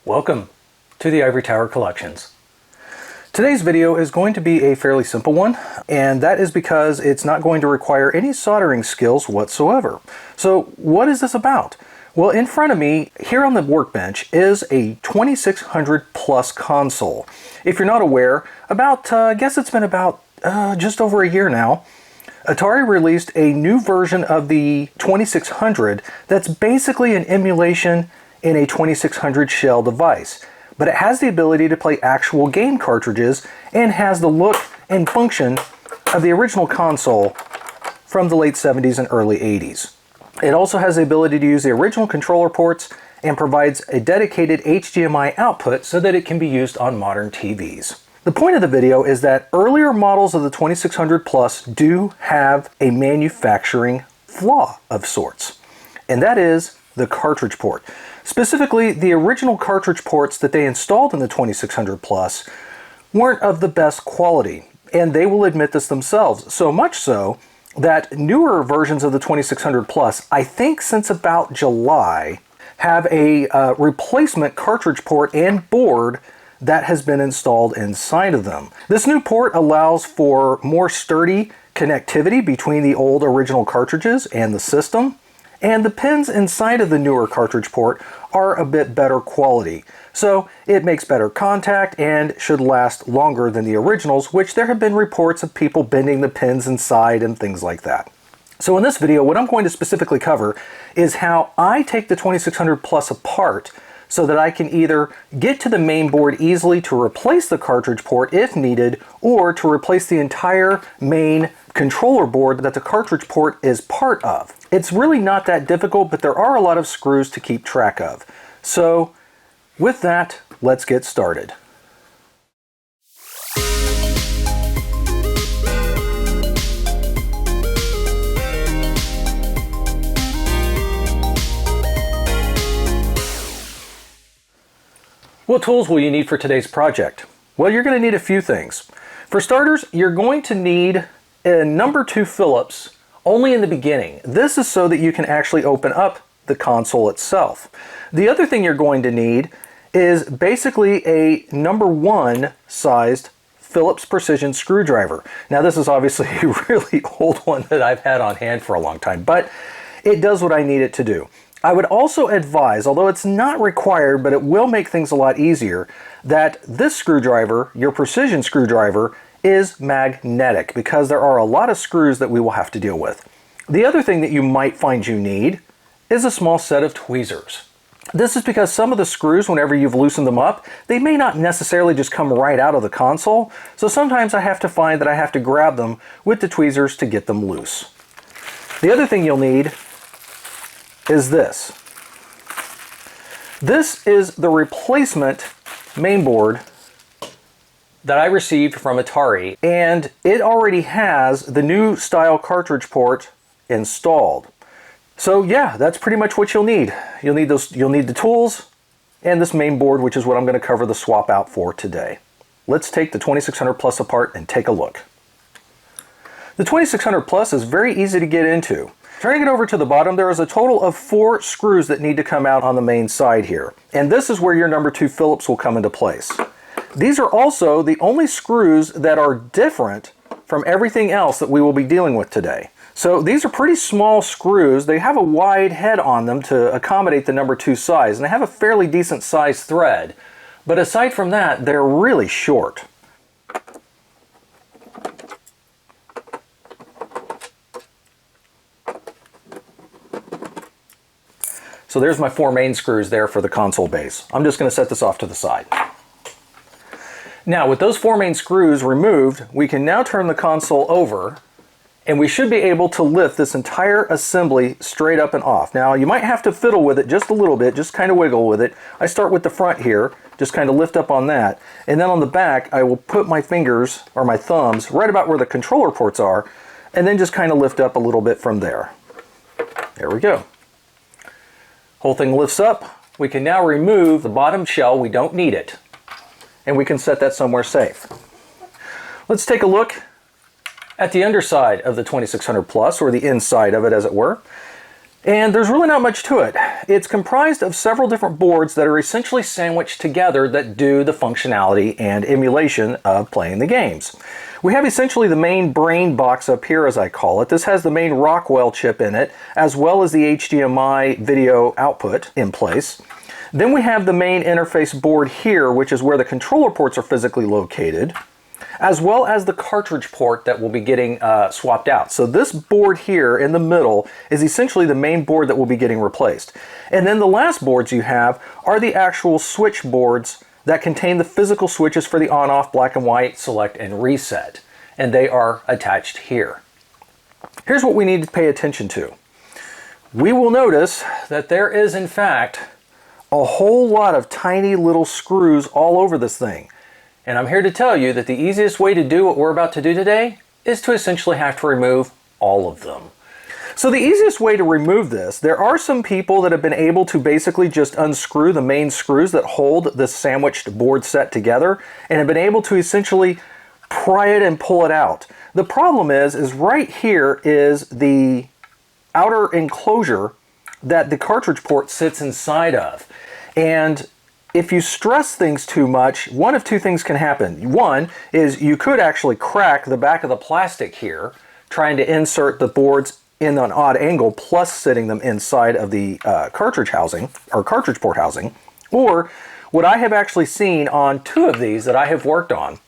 Welcome to the Ivory Tower Collections. Today's video is going to be a fairly simple one, and that is because it's not going to require any soldering skills whatsoever. So what is this about? Well, in front of me here on the workbench is a 2600 plus console. If you're not aware, I guess it's been about just over a year now, Atari released a new version of the 2600 that's basically an emulation in a 2600 shell device, but it has the ability to play actual game cartridges and has the look and function of the original console from the late 70s and early 80s. It also has the ability to use the original controller ports and provides a dedicated HDMI output so that it can be used on modern TVs. The point of the video is that earlier models of the 2600 Plus do have a manufacturing flaw of sorts, and that is the cartridge port. Specifically, the original cartridge ports that they installed in the 2600 Plus weren't of the best quality, and they will admit this themselves, so much so that newer versions of the 2600 Plus, I think since about July, have a replacement cartridge port and board that has been installed inside of them. This new port allows for more sturdy connectivity between the old original cartridges and the system, and the pins inside of the newer cartridge port are a bit better quality. So it makes better contact and should last longer than the originals, which there have been reports of people bending the pins inside and things like that. So in this video, what I'm going to specifically cover is how I take the 2600 Plus apart so that I can either get to the main board easily to replace the cartridge port if needed, or to replace the entire main controller board that the cartridge port is part of. It's really not that difficult, but there are a lot of screws to keep track of. So with that, let's get started. What tools will you need for today's project? Well, you're going to need a few things. For starters, you're going to need a number 2 Phillips only in the beginning. This is so that you can actually open up the console itself. The other thing you're going to need is basically a number 1 sized Phillips precision screwdriver. Now, this is obviously a really old one that I've had on hand for a long time, but it does what I need it to do. I would also advise, although it's not required, but it will make things a lot easier, that this screwdriver, your precision screwdriver, is magnetic, because there are a lot of screws that we will have to deal with. The other thing that you might find you need is a small set of tweezers. This is because some of the screws, whenever you've loosened them up, they may not necessarily just come right out of the console, so sometimes I have to find that I have to grab them with the tweezers to get them loose. The other thing you'll need is this. This is the replacement mainboard that I received from Atari, and it already has the new style cartridge port installed. So yeah, that's pretty much what you'll need. You'll need the tools and this mainboard, which is what I'm going to cover the swap out for today. Let's take the 2600 Plus apart and take a look. The 2600 Plus is very easy to get into. Turning it over to the bottom, there is a total of 4 screws that need to come out on the main side here. And this is where your number 2 Phillips will come into place. These are also the only screws that are different from everything else that we will be dealing with today. So these are pretty small screws. They have a wide head on them to accommodate the number 2 size, and they have a fairly decent size thread. But aside from that, they're really short. So there's my 4 main screws there for the console base. I'm just going to set this off to the side. Now, with those 4 main screws removed, we can now turn the console over, and we should be able to lift this entire assembly straight up and off. Now, you might have to fiddle with it just a little bit, just kind of wiggle with it. I start with the front here, just kind of lift up on that, and then on the back, I will put my fingers, or my thumbs, right about where the controller ports are, and then just kind of lift up a little bit from there. There we go. Whole thing lifts up. We can now remove the bottom shell. We don't need it. And we can set that somewhere safe. Let's take a look at the underside of the 2600 Plus, or the inside of it as it were. And there's really not much to it. It's comprised of several different boards that are essentially sandwiched together that do the functionality and emulation of playing the games. We have essentially the main brain box up here, as I call it. This has the main Rockwell chip in it, as well as the HDMI video output in place. Then we have the main interface board here, which is where the controller ports are physically located, as well as the cartridge port that will be getting swapped out. So this board here in the middle is essentially the main board that will be getting replaced. And then the last boards you have are the actual switch boards that contain the physical switches for the on-off, black and white, select, and reset. And they are attached here. Here's what we need to pay attention to. We will notice that there is, in fact, a whole lot of tiny little screws all over this thing. And I'm here to tell you that the easiest way to do what we're about to do today is to essentially have to remove all of them. So the easiest way to remove this, there are some people that have been able to basically just unscrew the main screws that hold this sandwiched board set together and have been able to essentially pry it and pull it out. The problem is right here is the outer enclosure that the cartridge port sits inside of. And if you stress things too much, one of two things can happen. One is you could actually crack the back of the plastic here, trying to insert the boards in an odd angle, plus sitting them inside of the cartridge housing, or cartridge port housing. Or what I have actually seen on two of these that I have worked on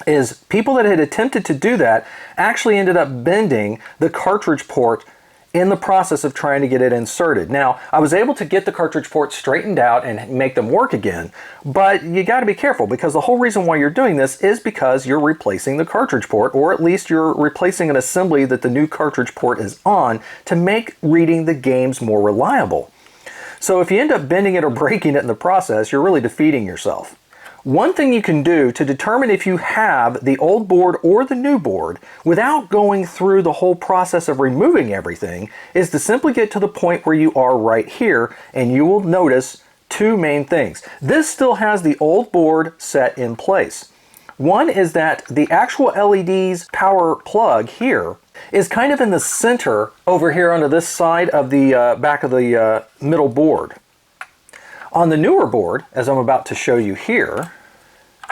is people that had attempted to do that actually ended up bending the cartridge port in the process of trying to get it inserted. Now, I was able to get the cartridge port straightened out and make them work again, but you got to be careful because the whole reason why you're doing this is because you're replacing the cartridge port, or at least you're replacing an assembly that the new cartridge port is on to make reading the games more reliable. So if you end up bending it or breaking it in the process, you're really defeating yourself. One thing you can do to determine if you have the old board or the new board without going through the whole process of removing everything is to simply get to the point where you are right here, and you will notice two main things. This still has the old board set in place. One is that the actual LED's power plug here is kind of in the center over here onto this side of the back of the middle board. On the newer board, as I'm about to show you here,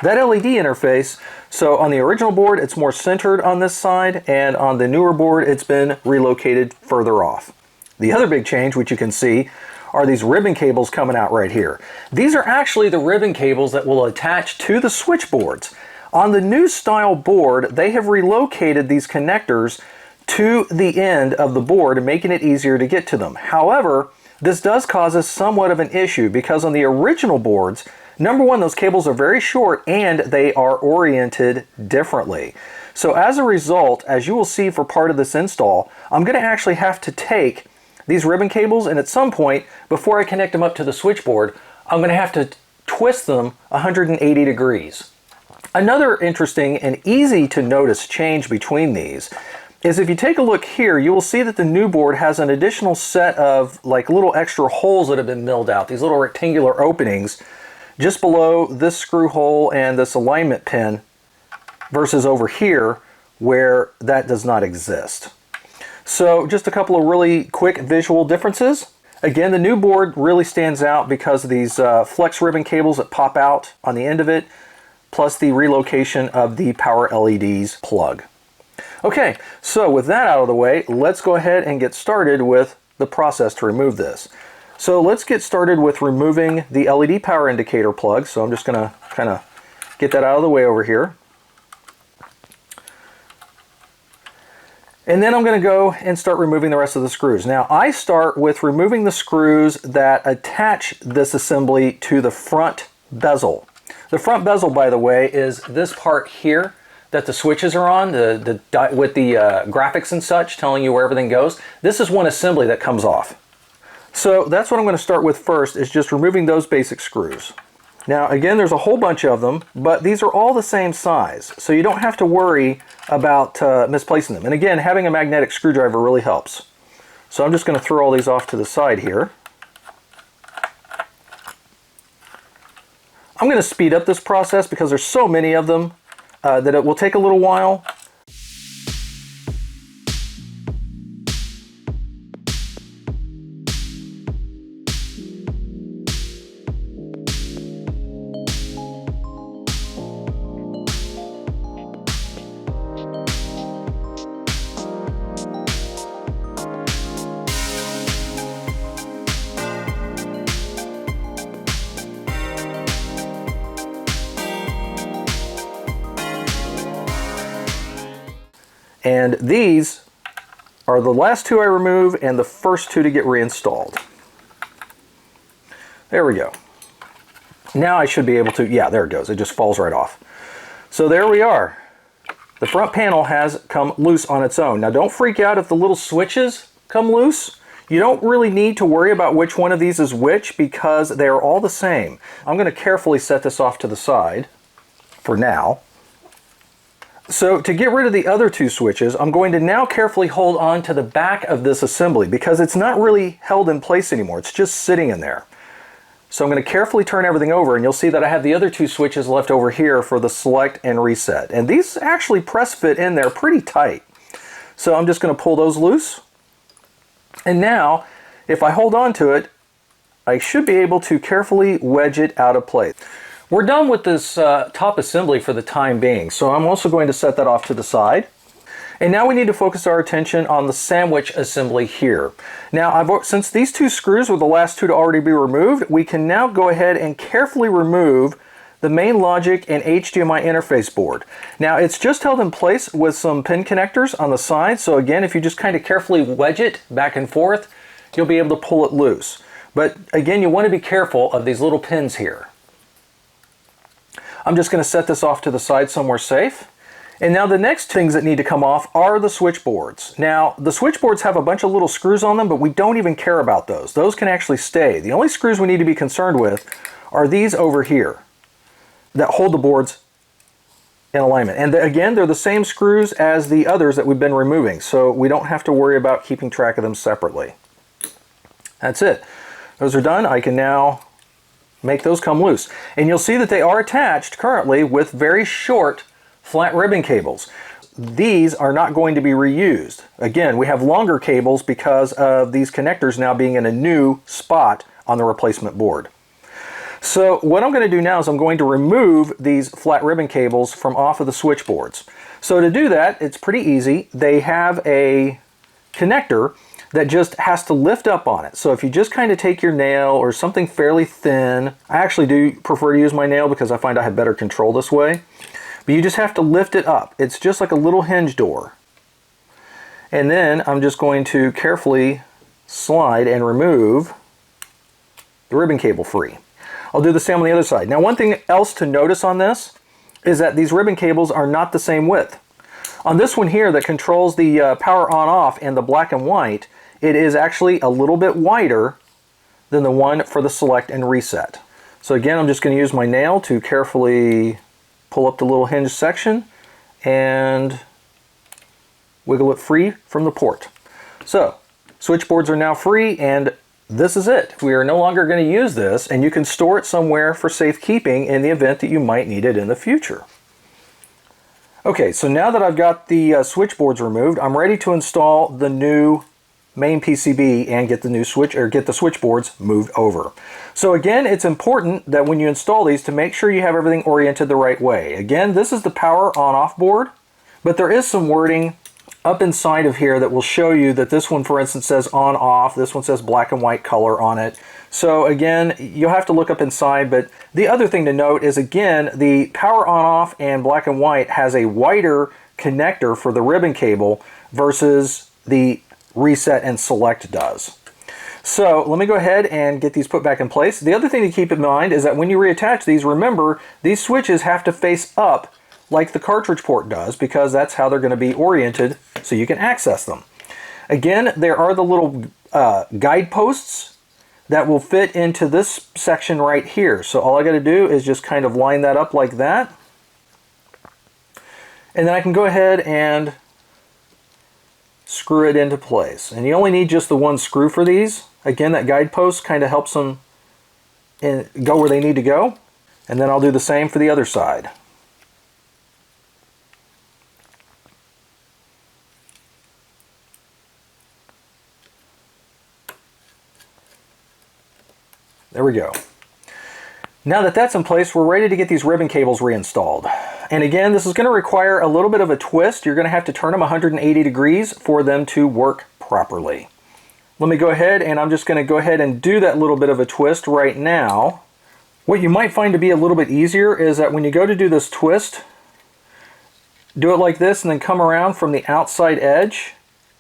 that LED interface, so on the original board it's more centered on this side, and on the newer board it's been relocated further off. The other big change, which you can see, are these ribbon cables coming out right here. These are actually the ribbon cables that will attach to the switch boards. On the new style board, they have relocated these connectors to the end of the board, making it easier to get to them. However, this does cause us somewhat of an issue because on the original boards, number one, those cables are very short and they are oriented differently. So as a result, as you will see for part of this install, I'm going to actually have to take these ribbon cables, and at some point, before I connect them up to the switchboard, I'm going to have to twist them 180 degrees. Another interesting and easy to notice change between these is if you take a look here, you will see that the new board has an additional set of like little extra holes that have been milled out, these little rectangular openings just below this screw hole and this alignment pin, versus over here where that does not exist. So just a couple of really quick visual differences. Again, the new board really stands out because of these flex ribbon cables that pop out on the end of it, plus the relocation of the power LED's plug. Okay, so with that out of the way, let's go ahead and get started with the process to remove this. So let's get started with removing the LED power indicator plug. So I'm just going to kind of get that out of the way over here. And then I'm going to go and start removing the rest of the screws. Now I start with removing the screws that attach this assembly to the front bezel. The front bezel, by the way, is this part here that the switches are on, with the graphics and such telling you where everything goes. This is one assembly that comes off. So that's what I'm going to start with first, is just removing those basic screws. Now again, there's a whole bunch of them, but these are all the same size, so you don't have to worry about misplacing them. And again, having a magnetic screwdriver really helps. So I'm just going to throw all these off to the side here. I'm going to speed up this process because there's so many of them that it will take a little while. And these are the last two I remove and the first two to get reinstalled. There we go. Now I should be able to, yeah, there it goes. It just falls right off. So there we are. The front panel has come loose on its own. Now don't freak out if the little switches come loose. You don't really need to worry about which one of these is which because they are all the same. I'm going to carefully set this off to the side for now. So to get rid of the other two switches, I'm going to now carefully hold on to the back of this assembly because it's not really held in place anymore. It's just sitting in there. So I'm going to carefully turn everything over, and you'll see that I have the other two switches left over here for the select and reset. And these actually press fit in there pretty tight. So I'm just going to pull those loose. And now, if I hold on to it, I should be able to carefully wedge it out of place. We're done with this top assembly for the time being, so I'm also going to set that off to the side. And now we need to focus our attention on the sandwich assembly here. Now, since these two screws were the last two to already be removed, we can now go ahead and carefully remove the main logic and HDMI interface board. Now, it's just held in place with some pin connectors on the side, so again, if you just kind of carefully wedge it back and forth, you'll be able to pull it loose. But again, you want to be careful of these little pins here. I'm just going to set this off to the side somewhere safe. And now the next things that need to come off are the switchboards. Now, the switchboards have a bunch of little screws on them, but we don't even care about those. Those can actually stay. The only screws we need to be concerned with are these over here that hold the boards in alignment. And again, they're the same screws as the others that we've been removing, so we don't have to worry about keeping track of them separately. That's it. Those are done. I can now make those come loose. And you'll see that they are attached currently with very short flat ribbon cables. These are not going to be reused. Again, we have longer cables because of these connectors now being in a new spot on the replacement board. So what I'm going to do now is I'm going to remove these flat ribbon cables from off of the switchboards. So to do that, it's pretty easy. They have a connector that just has to lift up on it. So if you just kind of take your nail or something fairly thin, I actually do prefer to use my nail because I find I have better control this way. But you just have to lift it up. It's just like a little hinge door. And then I'm just going to carefully slide and remove the ribbon cable free. I'll do the same on the other side. Now, one thing else to notice on this is that these ribbon cables are not the same width. On this one here that controls the power on-off and the black and white, it is actually a little bit wider than the one for the select and reset. So again, I'm just going to use my nail to carefully pull up the little hinge section and wiggle it free from the port. So, switchboards are now free, and this is it. We are no longer going to use this, and you can store it somewhere for safekeeping in the event that you might need it in the future. Okay, so now that I've got the switchboards removed, I'm ready to install the new main PCB and get the switchboards moved over. So again, it's important that when you install these to make sure you have everything oriented the right way. Again, this is the power on-off board, but there is some wording up inside of here that will show you that this one, for instance, says on-off. This one says black and white color on it. So again, you'll have to look up inside, but the other thing to note is, again, the power on-off and black and white has a wider connector for the ribbon cable versus the reset and select does. So let me go ahead and get these put back in place. The other thing to keep in mind is that when you reattach these, remember, these switches have to face up like the cartridge port does, because that's how they're going to be oriented so you can access them. Again, there are the little guideposts that will fit into this section right here. So all I got to do is just kind of line that up like that. And then I can go ahead and screw it into place. And you only need just the one screw for these. Again, that guidepost kind of helps them go where they need to go. And then I'll do the same for the other side. There we go. Now that that's in place, we're ready to get these ribbon cables reinstalled. And again, this is going to require a little bit of a twist. You're going to have to turn them 180 degrees for them to work properly. Let me go ahead, and I'm just going to go ahead and do that little bit of a twist right now. What you might find to be a little bit easier is that when you go to do this twist, do it like this and then come around from the outside edge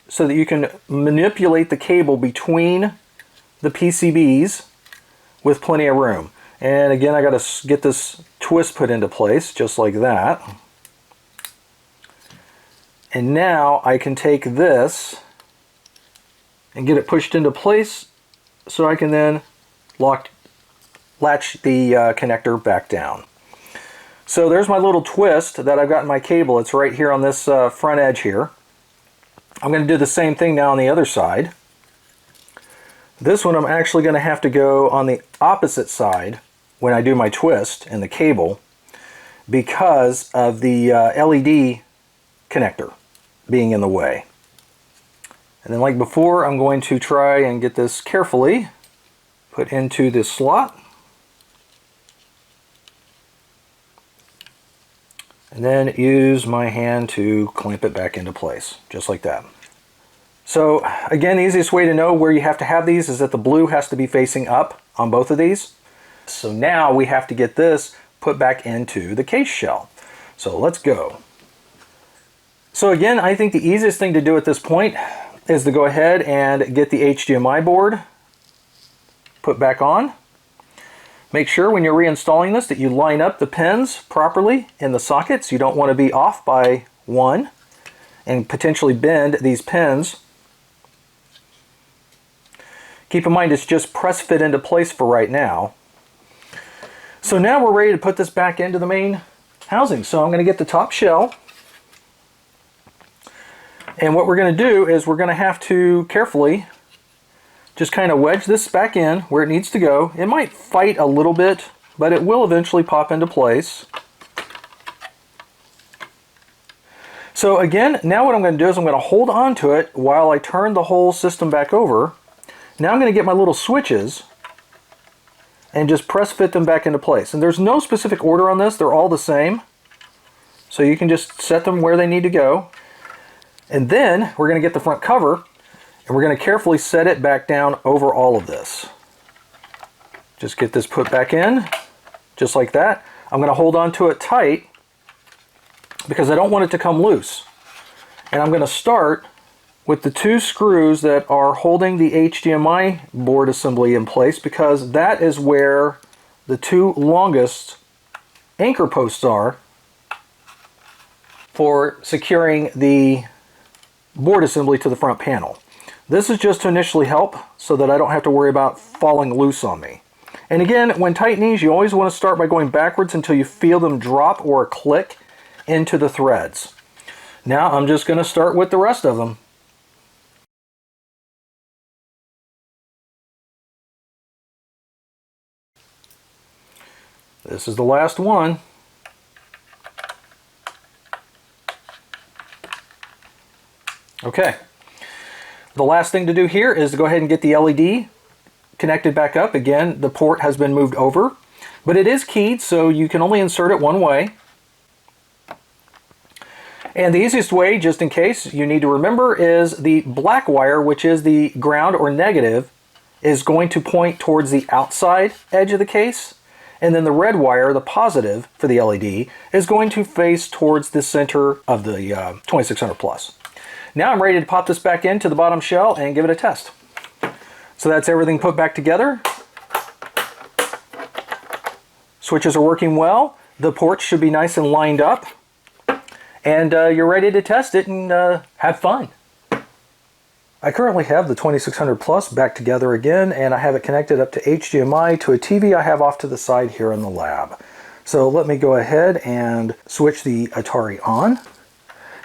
so that you can manipulate the cable between the PCBs with plenty of room. And again, I got to get this twist put into place just like that. And now I can take this and get it pushed into place so I can then latch the connector back down. So there's my little twist that I've got in my cable. It's right here on this front edge here. I'm going to do the same thing now on the other side. This one I'm actually going to have to go on the opposite side when I do my twist in the cable because of the LED connector being in the way. And then like before, I'm going to try and get this carefully put into this slot. And then use my hand to clamp it back into place, just like that. So again, the easiest way to know where you have to have these is that the blue has to be facing up on both of these. So now we have to get this put back into the case shell. So let's go. So again, I think the easiest thing to do at this point is to go ahead and get the HDMI board put back on. Make sure when you're reinstalling this that you line up the pins properly in the sockets. You don't want to be off by one and potentially bend these pins. Keep in mind it's just press fit into place for right now. So now we're ready to put this back into the main housing. So I'm going to get the top shell. And what we're going to do is we're going to have to carefully just kind of wedge this back in where it needs to go. It might fight a little bit, but it will eventually pop into place. So again, now what I'm going to do is I'm going to hold on to it while I turn the whole system back over. Now I'm going to get my little switches and just press fit them back into place. And there's no specific order on this, they're all the same. So you can just set them where they need to go. And then we're going to get the front cover and we're going to carefully set it back down over all of this. Just get this put back in, just like that. I'm going to hold on to it tight because I don't want it to come loose. And I'm going to start with the two screws that are holding the HDMI board assembly in place because that is where the two longest anchor posts are for securing the board assembly to the front panel. This is just to initially help so that I don't have to worry about falling loose on me. And again, when tightening these, you always want to start by going backwards until you feel them drop or click into the threads. Now I'm just going to start with the rest of them. This is the last one. Okay. The last thing to do here is to go ahead and get the LED connected back up. Again, the port has been moved over, but it is keyed, so you can only insert it one way. And the easiest way, just in case you need to remember, is the black wire, which is the ground or negative, is going to point towards the outside edge of the case. And then the red wire, the positive for the LED, is going to face towards the center of the 2600 Plus. Now I'm ready to pop this back into the bottom shell and give it a test. So that's everything put back together. Switches are working well. The ports should be nice and lined up. And you're ready to test it and have fun. I currently have the 2600 Plus back together again, and I have it connected up to HDMI to a TV I have off to the side here in the lab. So let me go ahead and switch the Atari on.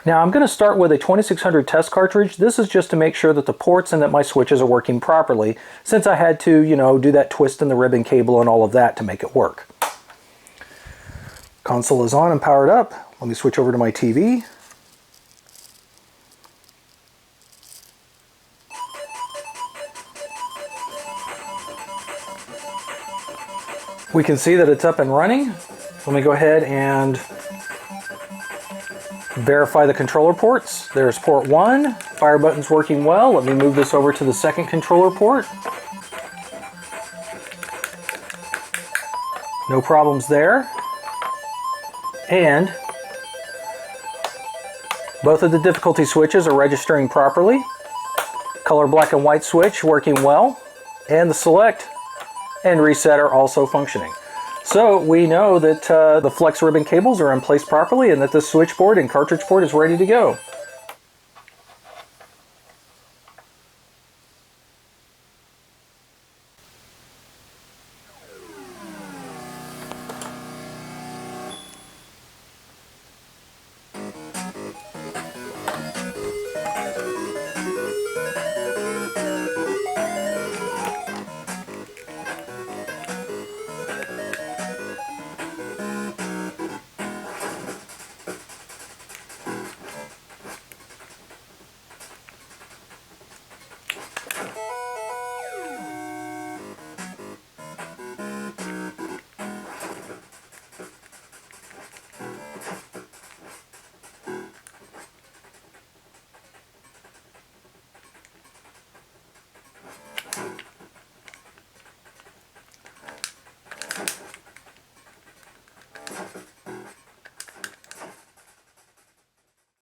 Now I'm going to start with a 2600 test cartridge. This is just to make sure that the ports and that my switches are working properly, since I had to, do that twist in the ribbon cable and all of that to make it work. Console is on and powered up. Let me switch over to my TV. We can see that it's up and running. Let me go ahead and verify the controller ports. There's port 1, fire button's working well. Let me move this over to the second controller port. No problems there. And Both of the difficulty switches are registering properly. Color black and white switch working well, and the select and reset are also functioning. So we know that the flex ribbon cables are in place properly and that the switchboard and cartridge port is ready to go.